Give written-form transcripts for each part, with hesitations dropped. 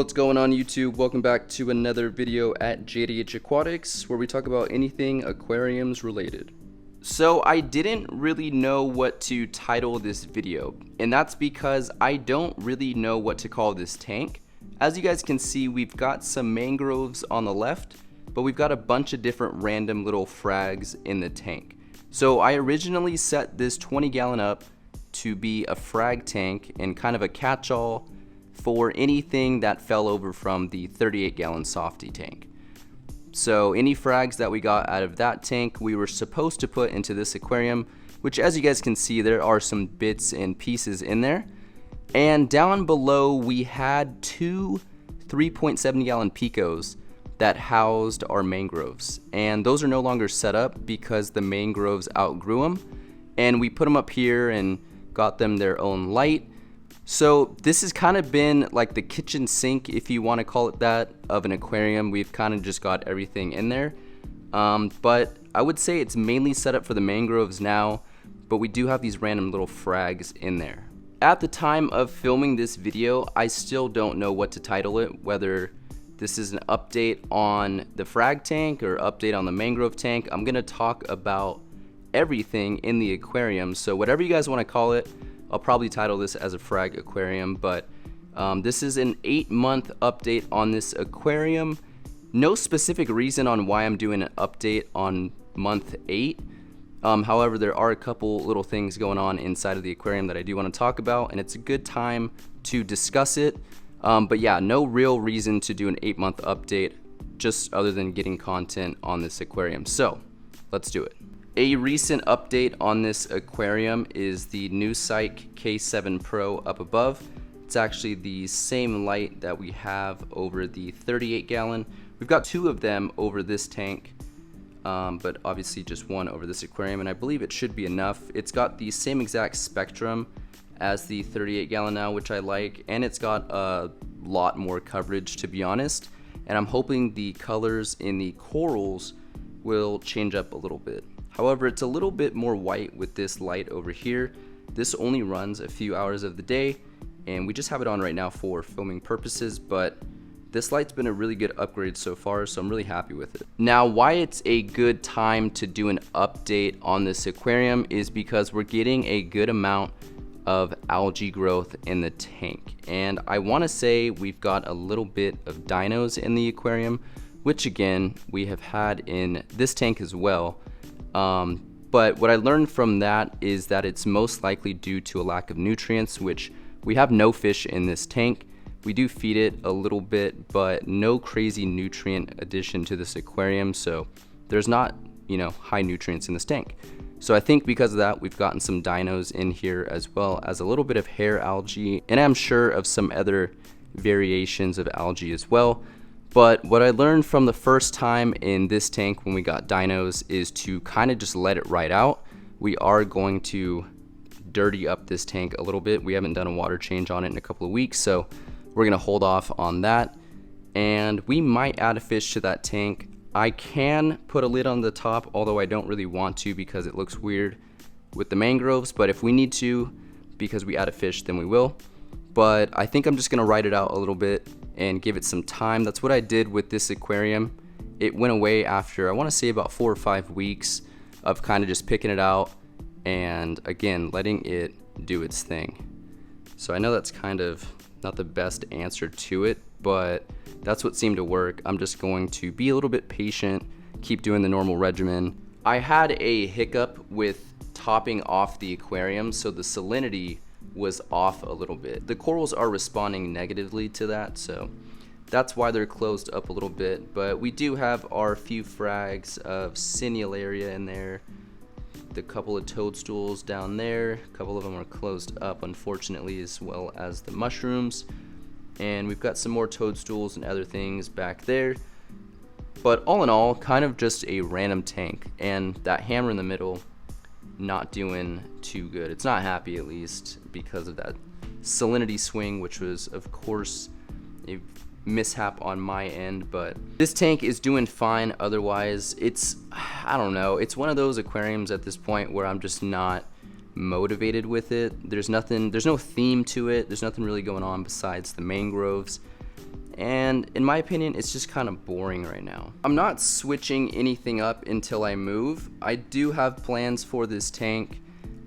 What's going on YouTube? Welcome back to another video at JDH Aquatics, where we talk about anything aquariums related. So I didn't really know what to title this video, and that's because I don't really know what to call this tank. As you guys can see, we've got some mangroves on the left, but we've got a bunch of different random little frags in the tank. So I originally set this 20-gallon up to be a frag tank and kind of a catch-all for anything that fell over from the 38-gallon softy tank. So any frags that we got out of that tank, we were supposed to put into this aquarium, which, as you guys can see, there are some bits and pieces in there. And down below, we had two 3.7-gallon picos that housed our mangroves, and those are no longer set up because the mangroves outgrew them, and we put them up here and got them their own light. So this has kind of been like the kitchen sink, if you want to call it that, of an aquarium. We've kind of just got everything in there, but I would say it's mainly set up for the mangroves now, but we do have these random little frags in there. At the time of filming this video, I still don't know what to title it, whether this is an update on the frag tank or update on the mangrove tank. I'm going to talk about everything in the aquarium, so whatever you guys want to call it, I'll probably title this as a frag aquarium. But this is an 8-month update on this aquarium. No specific reason on why I'm doing an update on month 8. However, there are a couple little things going on inside of the aquarium that I do want to talk about, and it's a good time to discuss it. But yeah, no real reason to do an 8-month update, just other than getting content on this aquarium. So let's do it. A recent update on this aquarium is the new Psych K7 Pro up above. It's actually the same light that we have over the 38-gallon. We've got 2 of them over this tank, but obviously just 1 over this aquarium, and I believe it should be enough. It's got the same exact spectrum as the 38-gallon now, which I like, and it's got a lot more coverage, to be honest, and I'm hoping the colors in the corals will change up a little bit. However, it's a little bit more white with this light over here. This only runs a few hours of the day, and we just have it on right now for filming purposes, but this light's been a really good upgrade so far, so I'm really happy with it. Now, why it's a good time to do an update on this aquarium is because we're getting a good amount of algae growth in the tank, and I want to say we've got a little bit of dinos in the aquarium, which again we have had in this tank as well. But what I learned from that is that it's most likely due to a lack of nutrients, which we have no fish in this tank. We do feed it a little bit, but no crazy nutrient addition to this aquarium, so there's not, high nutrients in this tank. So I think because of that, we've gotten some dinos in here, as well as a little bit of hair algae, and I'm sure of some other variations of algae as well. But what I learned from the first time in this tank when we got dinos is to kind of just let it ride out. We are going to dirty up this tank a little bit. We haven't done a water change on it in a couple of weeks, so we're gonna hold off on that. And we might add a fish to that tank. I can put a lid on the top, although I don't really want to because it looks weird with the mangroves, but if we need to, because we add a fish, then we will. But I think I'm just gonna ride it out a little bit and give it some time. That's what I did with this aquarium. It went away after, I want to say, about 4 or 5 weeks of kind of just picking it out and again letting it do its thing. So I know that's kind of not the best answer to it, but that's what seemed to work. I'm just going to be a little bit patient, keep doing the normal regimen. I had a hiccup with topping off the aquarium, so the salinity was off a little bit. The corals are responding negatively to that, so that's why they're closed up a little bit. But we do have our few frags of Cinularia in there, the couple of toadstools down there, a couple of them are closed up unfortunately, as well as the mushrooms, and we've got some more toadstools and other things back there. But all in all, kind of just a random tank, and that hammer in the middle not doing too good. It's not happy, at least, because of that salinity swing, which was of course a mishap on my end. But this tank is doing fine otherwise. I don't know, it's one of those aquariums at this point where I'm just not motivated with it. There's no theme to it. There's nothing really going on besides the mangroves. and in my opinion, it's just kind of boring right now. I'm not switching anything up until I move. I do have plans for this tank.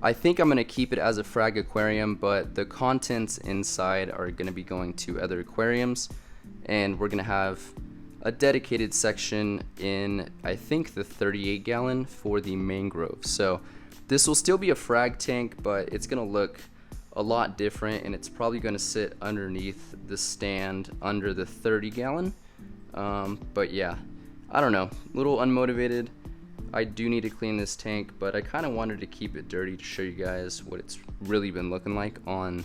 I think I'm going to keep it as a FRAG aquarium, but the contents inside are going to be going to other aquariums, and we're going to have a dedicated section in, I think, the 38 gallon for the Mangrove. So this will still be a FRAG tank, but it's going to look a lot different, and it's probably going to sit underneath the stand under the 30 gallon. But yeah, I don't know, a little unmotivated. I do need to clean this tank, but I kind of wanted to keep it dirty to show you guys what it's really been looking like on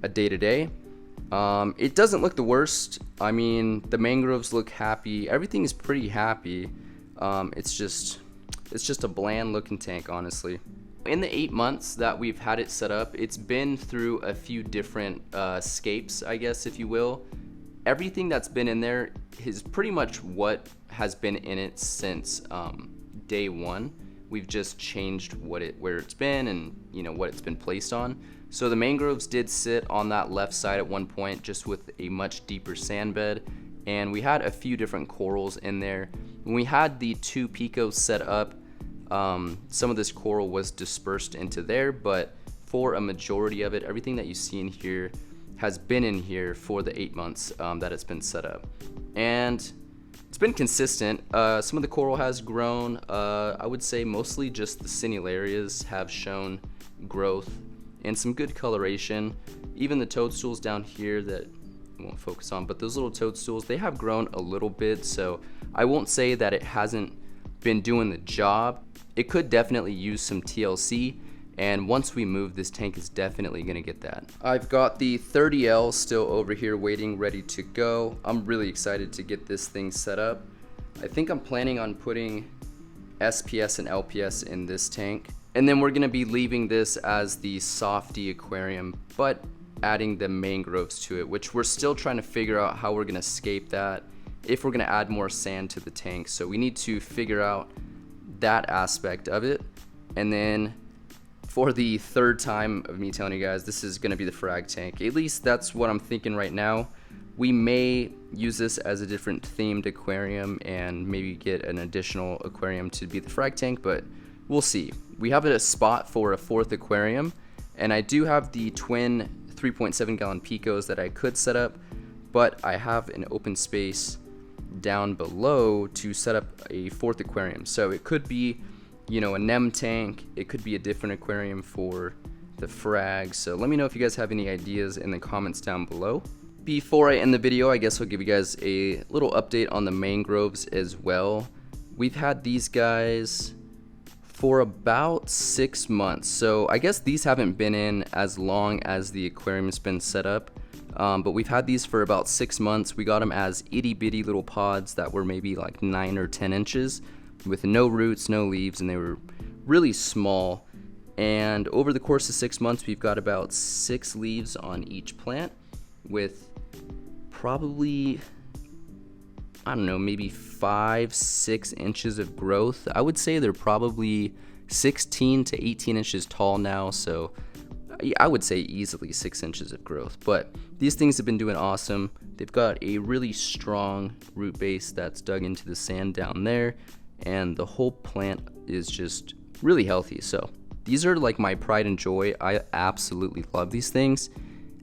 a day-to-day. It doesn't look the worst. I mean, the mangroves look happy. Everything is pretty happy. It's just a bland looking tank, honestly. In the 8 months that we've had it set up, it's been through a few different scapes, I guess, if you will. Everything that's been in there is pretty much what has been in it since day one. We've just changed where it's been and what it's been placed on. So the mangroves did sit on that left side at one point, just with a much deeper sand bed, and we had a few different corals in there. When we had the 2 picos set up, some of this coral was dispersed into there, but for a majority of it, everything that you see in here has been in here for the 8 months that it's been set up, and it's been consistent. Some of the coral has grown. I would say mostly just the Sinularias have shown growth and some good coloration. Even the toadstools down here that I won't focus on, but those little toadstools, they have grown a little bit, so I won't say that it hasn't been doing the job. It could definitely use some TLC, and once we move, this tank is definitely gonna get that. I've got the 30L still over here waiting, ready to go. I'm really excited to get this thing set up. I think I'm planning on putting SPS and LPS in this tank, and then we're gonna be leaving this as the softy aquarium, but adding the mangroves to it, which we're still trying to figure out how we're gonna escape that, if we're gonna add more sand to the tank. So we need to figure out that aspect of it. And then for the 3rd time of me telling you guys, this is gonna be the FRAG tank. At least that's what I'm thinking right now. We may use this as a different themed aquarium and maybe get an additional aquarium to be the FRAG tank, but we'll see. We have a spot for a 4th aquarium, and I do have the twin 3.7 gallon picos that I could set up, but I have an open space down below to set up a 4th aquarium. So it could be, a NEM tank. It could be a different aquarium for the FRAG. So let me know if you guys have any ideas in the comments down below. Before I end the video, I guess I'll give you guys a little update on the mangroves as well. We've had these guys for about 6 months. So I guess these haven't been in as long as the aquarium's been set up. But we've had these for about 6 months. We got them as itty bitty little pods that were maybe like 9 or 10 inches with no roots, no leaves, and they were really small. And over the course of 6 months, we've got about 6 leaves on each plant with probably, I don't know, maybe 5-6 inches of growth. I would say they're probably 16 to 18 inches tall now, so I would say easily 6 inches of growth. But these things have been doing awesome. They've got a really strong root base that's dug into the sand down there, and the whole plant is just really healthy. So these are like my pride and joy. I absolutely love these things,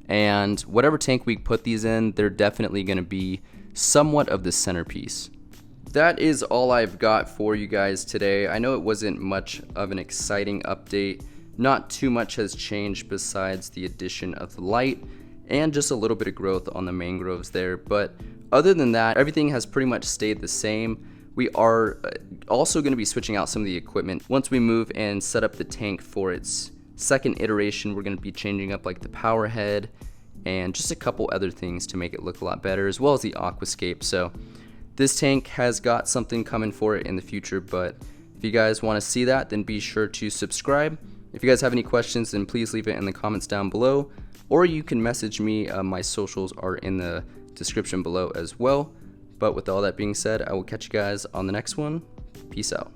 and whatever tank we put these in, they're definitely going to be somewhat of the centerpiece. That is all I've got for you guys today. I know it wasn't much of an exciting update. Not too much has changed besides the addition of the light and just a little bit of growth on the mangroves there. But other than that, everything has pretty much stayed the same. We are also going to be switching out some of the equipment. Once we move and set up the tank for its 2nd iteration, we're going to be changing up like the power head and just a couple other things to make it look a lot better, as well as the aquascape. So this tank has got something coming for it in the future, but if you guys want to see that, then be sure to subscribe. If you guys have any questions, then please leave it in the comments down below, or you can message me. My socials are in the description below as well. But with all that being said, I will catch you guys on the next one. Peace out.